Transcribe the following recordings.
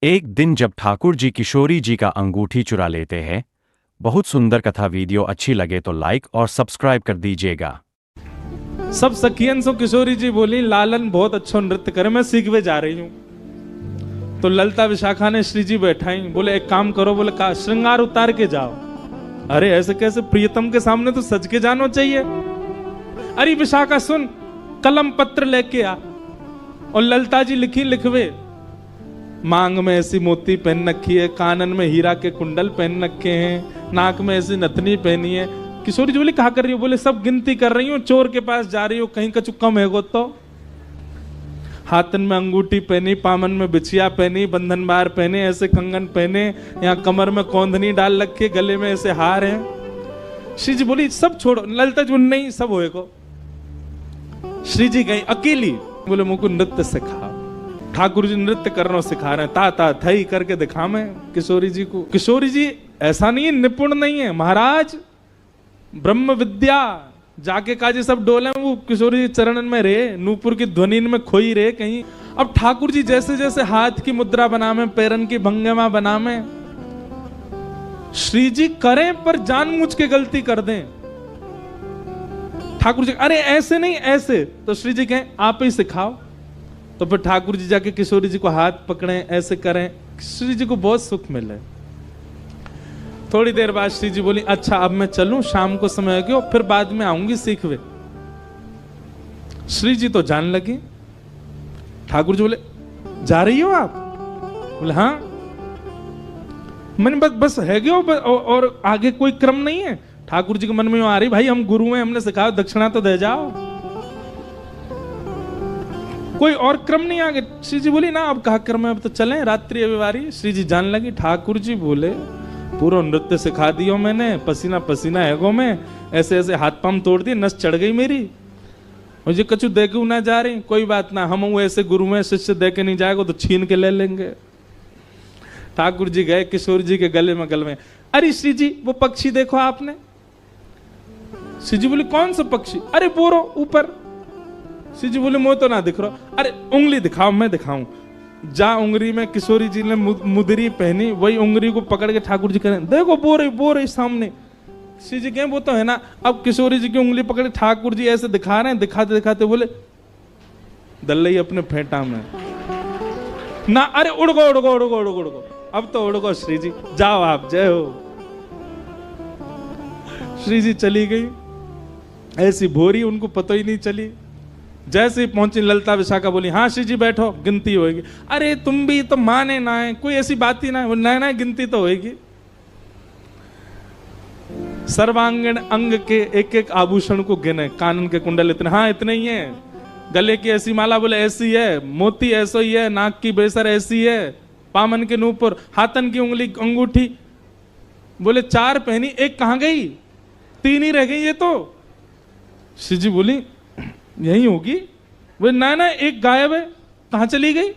एक दिन जब ठाकुर जी किशोरी जी का अंगूठी चुरा लेते हैं। बहुत सुंदर कथा। वीडियो अच्छी लगे तो लाइक और सब्सक्राइब कर दीजिएगा। सब सखियन सो किशोरी जी बोली लालन बहुत अच्छा नृत्य करे, मैं सीखवे जा रही हूँ। तो ललिता विशाखा ने श्री जी बैठाई, बोले एक काम करो, बोले का श्रृंगार उतार के जाओ। अरे ऐसे कैसे, प्रियतम के सामने तो सज के जाना चाहिए। अरे विशाखा सुन, कलम पत्र लेके आ। और ललिता जी लिखवे, मांग में ऐसी मोती पहन रखी है, कानन में हीरा के कुंडल पहन रखे हैं, नाक में ऐसी नथनी पहनी है। किशोरी जी बोली कहा कर रही हो? बोले सब गिनती कर रही हूँ, चोर के पास जा रही हो, कहीं कछु कम है गो तो। हाथन में अंगूठी पहनी, पामन में बिछिया पहनी, बंधन बार पहने, ऐसे कंगन पहने, यहाँ कमर में कौंधनी डाल रखे, गले में ऐसे हार है। श्री जी बोली सब छोड़ो। ललिता जी नहीं सब होएगो। श्री जी गई अकेली, बोले मुझको नृत्य सिखा। ठाकुर जी नृत्य करना सिखा रहे हैं, ता ता थई करके दिखा मैं किशोरी जी को। किशोरी जी ऐसा नहीं है, निपुण नहीं है, महाराज ब्रह्म विद्या जाके काजे सब डोले। वो किशोरी जी चरणन में रहे, नूपुर की ध्वनि में खोई रहे कहीं। अब ठाकुर जी जैसे जैसे हाथ की मुद्रा बना में, पैरन की भंगिमा बना में, श्री जी करें पर जानबूझ के गलती कर दें। ठाकुर जी अरे ऐसे नहीं ऐसे, तो श्री जी कहें आप ही सिखाओ। तो फिर ठाकुर जी जाके किशोरी जी को हाथ पकड़े, ऐसे करें। श्री जी को बहुत सुख मिले। थोड़ी देर बाद श्री जी बोली अच्छा अब मैं चलूं, शाम को समय हो गया, फिर बाद में आऊंगी सीखवे। श्री जी तो जान लगी। ठाकुर जी बोले जा रही हो आप? बोले हाँ। मैंने बस है गयो, और आगे कोई क्रम नहीं है। ठाकुर जी के मन में आ रही, भाई हम गुरु हैं, हमने सिखाया, दक्षिणा तो दे जाओ, कोई और क्रम नहीं आगे। श्री जी बोली ना अब कहा क्रम है, अब तो चलें, रात्रि अभिवारी। श्री जी जान लगी। ठाकुर जी बोले पूरा नृत्य सिखा दियो मैंने, पसीना पसीना है गो में, ऐसे ऐसे हाथ पाम तोड़ दिए, नस चढ़ गई मेरी, मुझे कछु देके ना जा रही। कोई बात ना, हम ऐसे गुरु में शिष्य देके नहीं जाएगा तो छीन के ले लेंगे। ठाकुर जी गए किशोर जी के गले में गलवे। अरे श्री जी वो पक्षी देखो आपने? श्री जी बोले कौन सा पक्षी? अरे बोरो ऊपर। श्री जी बोले मुझे तो ना दिख रहा। अरे उंगली दिखाओ, मैं दिखाऊं। जा उंगली में किशोरी जी ने मुदरी पहनी, वही उंगली को पकड़ के ठाकुर जी करें देखो बोरे सामने। श्री जी कहें वो तो है ना। अब किशोरी जी की उंगली पकड़ ठाकुर जी ऐसे दिखा रहे हैं, दिखाते दिखाते बोले दल्लई अपने फेंटा में ना। अरे उड़गो। अब तो उड़गो श्री जी, जाओ आप, जय हो। श्री जी चली गई, ऐसी भोरी उनको पता ही नहीं चली। जैसे ही पहुंची ललिता विशाखा बोली हाँ श्री जी बैठो, गिनती होगी। अरे तुम भी तो माने ना है, कोई ऐसी बात ही ना है, वो ना गिनती तो होगी। सर्वांगीण अंग के एक एक आभूषण को गिने, कानन के कुंडल इतने, हाँ इतने ही है। गले की ऐसी माला, बोले ऐसी है। मोती ऐसा ही है। नाक की बेसर ऐसी है। पामन के नूपुर, हाथन की उंगली अंगूठी, बोले 4 पहनी, एक कहां गई? 3 ही रह गई ये तो। श्री जी बोली यही होगी। वो ना एक गायब है, कहां चली गई?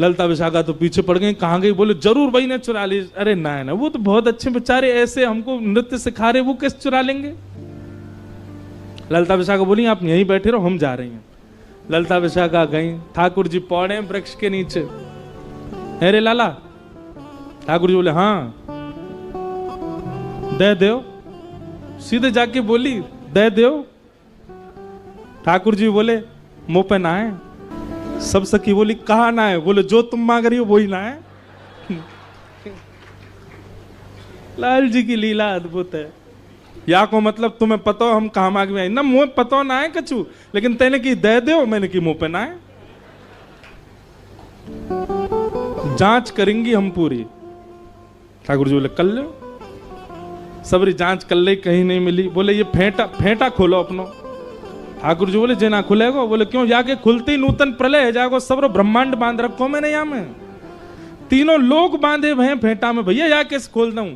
ललिता विशाखा तो पीछे पड़ गई, कहां गई? बोले जरूर भाई ने चुरा ली। अरे ना वो तो बहुत अच्छे बेचारे, ऐसे हमको नृत्य सिखा रहे, वो कैसे चुरा लेंगे? ललिता विशाखा बोली आप यहीं बैठे रहो, हम जा रहे हैं। ललिता विशाखा गई, ठाकुर जी पौड़े वृक्ष के नीचे। अरे लाला। ठाकुर जी बोले हाँ दे दो। सीधे जाके बोली दे दो। ठाकुर जी बोले मुंह पे ना है। सब सखी बोली कहा ना है? बोले जो तुम मांग रही हो वही ना है। लाल जी की लीला अद्भुत है। या को मतलब तुम्हें पता हो हम कहा मांग में आई ना, मुंह पता ना है कछु, लेकिन तेने की दे दो, मैंने की मुंह पे ना है। जांच करेंगी हम पूरी। ठाकुर जी बोले कर लो। सबरी जांच कर ले, कहीं नहीं मिली। बोले ये फेंटा खोलो अपनो। ठाकुर जी बोले जे ना खुलेगो। बोले क्यों? जाके खुलते ही नूतन प्रलय है जाएगो, सब ब्रह्मांड बांध रखो मैंने यहाँ में, 3 लोग बांधे भय फेंटा में, भैया या कैसे खोल दूं?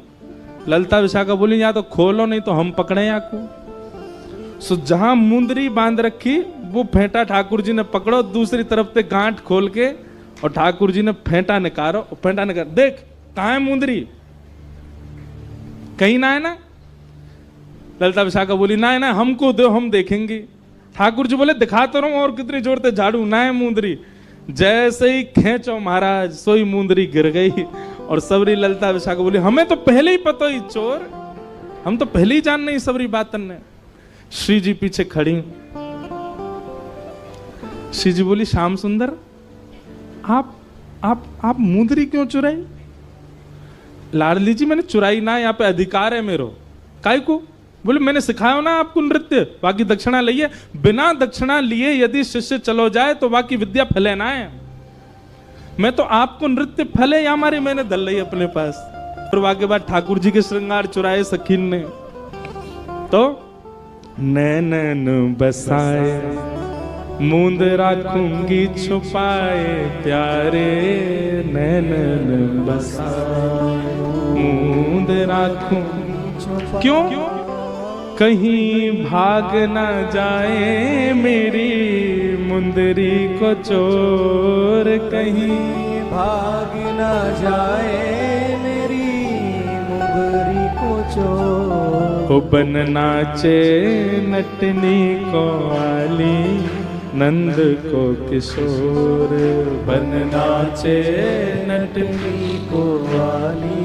ललिता विशाखा बोली या तो खोलो नहीं तो हम पकड़े या को। सो जहां मुंदरी बांध रखी वो फेंटा ठाकुर जी ने पकड़ो, दूसरी तरफ से गांठ खोल के, और ठाकुर जी ने फेंटा निकालो। फेंटा निकाल, देख कहां है मुंदरी? कहीं ना है ना। ललिता विशाखा बोली ना है ना, हमको दो, हम देखेंगे। ठाकुर जी बोले दिखा तो रहा हूं, और कितनी जोर से झाड़ू ना है मुंदरी। जैसे ही खेचो महाराज सोई मुंदरी गिर गई। और सबरी ललता विशाखा बोली हमें तो पहले ही पता ही चोर, हम तो पहले ही जान नहीं सबरी बातन ने। श्री जी पीछे खड़ी। श्री जी बोली श्याम सुंदर आप मुंदरी क्यों चुराई? लाडली जी मैंने चुराई ना, यहाँ पे अधिकार है मेरो। काय को? बोले मैंने सिखाया ना आपको नृत्य, बाकी दक्षिणा लिए, बिना दक्षिणा लिए यदि शिष्य चलो जाए तो बाकी विद्या फले ना है। मैं तो आपको नृत्य फले या हमारे मैंने दल ली अपने पास। और के बाद ठाकुर जी के श्रृंगार चुराए सखीन ने। तो नैनन बसाए मूंद राखूंगी छुपाए प्यारे, नैनन बसाए मूंद राखूं। क्यों? कहीं भाग ना जाए मेरी मुंदरी को चोर, कहीं भाग ना जाए मेरी मुंदरी को चोर। हो बन नाचे नटनी को आली, नंद को किशोर, बन नाचे नटनी को आली,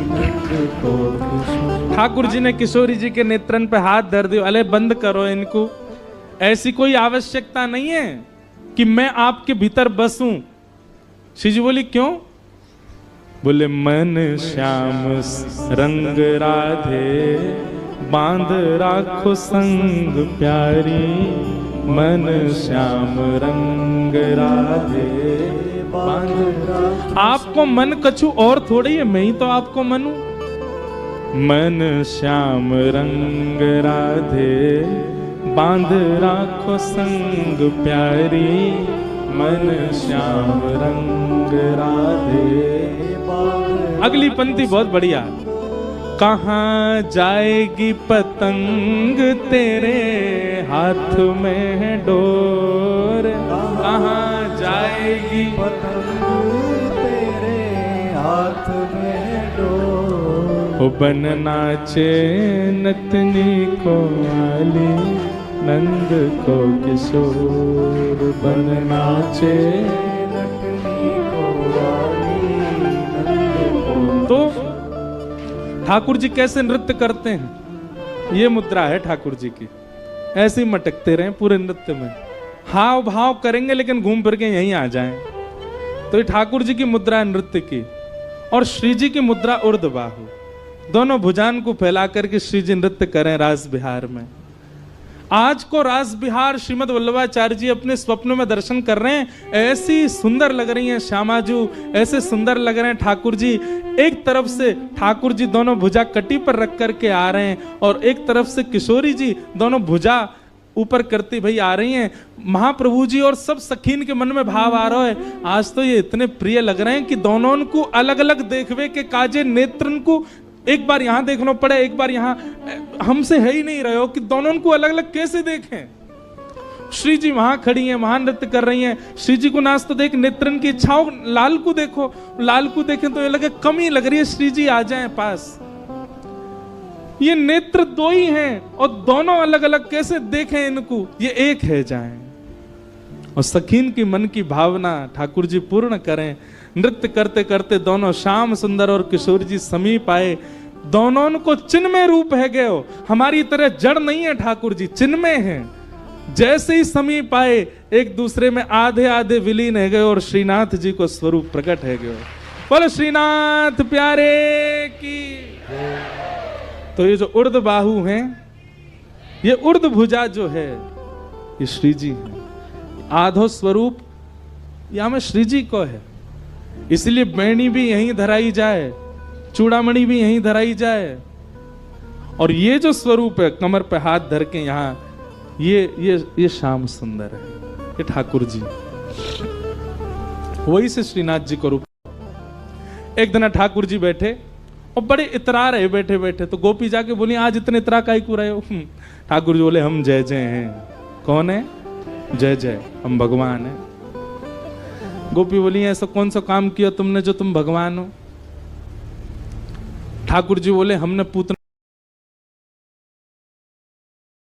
नंद को किशोर। ठाकुर जी ने किशोरी जी के नेत्रन पे हाथ धर दिया। अले बंद करो इनको, ऐसी कोई आवश्यकता नहीं है कि मैं आपके भीतर बसूं। श्री जी बोली क्यों? बोले मन श्याम रंग राधे, बांध राखो संग प्यारी, मन श्याम रंग राधे बांध राखो। आपको मन कछु और थोड़ी है, मैं ही तो आपको मन हूं। मन श्याम रंग राधे, बांध राखो संग प्यारी, मन श्याम रंग राधे। अगली पंक्ति बहुत बढ़िया। कहाँ जाएगी पतंग तेरे हाथ में है डोर, कहाँ जाएगी पतंग तेरे हाथ में है डोर। ओ बन नाचे नतनी को आली, नंद को किशोर, बन नाचे नटनी को आली, नंद को। तो ठाकुर जी कैसे नृत्य करते हैं? ये मुद्रा है ठाकुर जी की। ऐसे ही मटकते रहे पूरे नृत्य में, हाव भाव करेंगे लेकिन घूम फिर के यहीं आ जाएं। तो ये ठाकुर जी की मुद्रा है नृत्य की। और श्री जी की मुद्रा उर्ध बाहु, दोनों भुजान को फैला करके श्री जी नृत्य करें रास बिहार में। आज को रास बिहार श्रीमद वल्लभाचार्य जी अपने स्वप्न में दर्शन कर रहे हैं। ऐसी सुंदर लग रही हैं श्यामाजू, ऐसे सुंदर लग रहे हैं ठाकुर जी। एक तरफ से ठाकुर जी दोनों भुजा कटी पर रख करके आ रहे हैं, और एक तरफ से किशोरी जी दोनों भुजा ऊपर करती भई आ रही हैं। महाप्रभु जी और सब सखीन के मन में भाव आ रहा है, आज तो ये इतने प्रिय लग रहे हैं कि दोनों को अलग अलग देखवे के काजे नेत्रन को एक बार यहां देखना पड़े, एक बार यहां, हमसे है ही नहीं रहे हो कि दोनों को अलग अलग कैसे देखें। श्री जी वहां खड़ी हैं, वहां नृत्य कर रही हैं। श्री जी को नाच तो देख, नेत्रन की इच्छाओं। लाल को देखो, लाल को देखें तो ये लगे कमी लग रही है, श्री जी आ जाएं पास। ये नेत्र दो ही हैं और दोनों अलग अलग कैसे देखें इनको, ये एक है जाएं। और सखीन की मन की भावना ठाकुर जी पूर्ण करें। नृत्य करते करते दोनों श्याम सुंदर और किशोर जी समीप आए। दोनों को चिन्मय रूप है गए हो, हमारी तरह जड़ नहीं है ठाकुर जी, चिन्मय है। जैसे ही समीप आए एक दूसरे में आधे आधे विलीन है गए और श्रीनाथ जी को स्वरूप प्रकट है गए। बोलो श्रीनाथ प्यारे की। तो ये जो उर्ध बाहु हैं, ये उर्ध भुजा जो है, ये श्री जी है। आधो स्वरूप यहां में श्री जी को है, इसलिए बैणी भी यहीं धराई जाए, चूड़ामणि भी यहीं धराई जाए। और ये जो स्वरूप है कमर पे हाथ धर के यहां, ये श्याम सुंदर है, ये ठाकुर जी, वही से श्रीनाथ जी को रूप। एक दिन ठाकुर जी बैठे और बड़े इतरा रहे बैठे बैठे, तो गोपी जाके बोली आज इतने इतरा काहे को रहे हो? ठाकुर जी बोले हम जय जय हैं। कौन है? जय जय, हम भगवान हैं। गोपी बोली ऐसा कौन सा काम किया तुमने जो तुम भगवान हो? ठाकुर जी बोले हमने पूतना